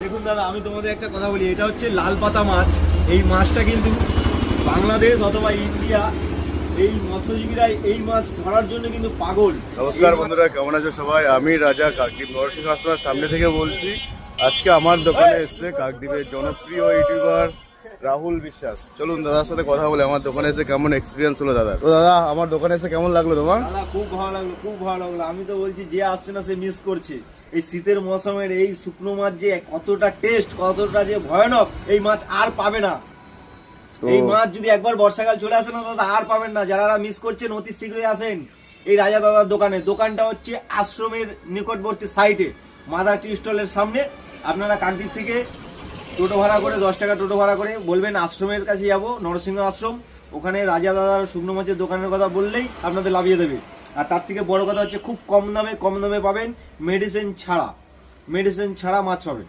দেখুন দাদা, আমি তোমাদের একটা কথা বলি, এটা হচ্ছে লাল পাতা মাছ। এই মাছটা কিন্তু বাংলাদেশ অথবা ইন্ডিয়া, এই মৎস্যজীবীরা এই মাছ ধরার জন্য কিন্তু পাগল। নমস্কার বন্ধুরা, কেমন আছো সবাই? আমি রাজা কাকদ্বীপ নরসিংহ আশ্রমের সামনে থেকে বলছি। আজকে আমার দোকানে এসেছে কাকদ্বীপের জনপ্রিয় ইউটিউবার রাহুল বিশ্বাস। চলুন দাদার সাথে কথা বলে আমার দোকানে এসে কেমন এক্সপিরিয়েন্স হলো দাদা। তো দাদা, আমার দোকানে এসে কেমন লাগলো তোমার? দাদা খুব ভালো লাগলো, খুব ভালো লাগলো। আমি তো বলছি, যে আসছে না সে মিস করছে। এই শীতের মৌসুমের এই শুকনো মাছ যে কতটা টেস্ট, কতটা যে ভয়ানক, এই মাছ আর পাবে না। এই মাছ যদি একবার বর্ষাকাল চলে আসে না দাদা, আর পাবেন না। যারা মিস করছেন অতি শীঘ্রই আসেন এই রাজা দাদার দোকানে। দোকানটা হচ্ছে আশ্রমের নিকটবর্তী সাইটে, মাদার টি স্টলের সামনে। আপনারা কাকদ্বীপ থেকে টোটো ভাড়া করে 10 টাকা টোটো ভাড়া করে বলবেন আশ্রমের কাছে যাব, নরসিংহ আশ্রম। ওখানে রাজা দাদার শুকনো মাছের দোকানের কথা বললেই আপনাদের লাভিয়ে দেবে। আর তার থেকে বড় কথা হচ্ছে খুব কম দামে পাবেন, মেডিসিন ছাড়া মাছ পাবেন।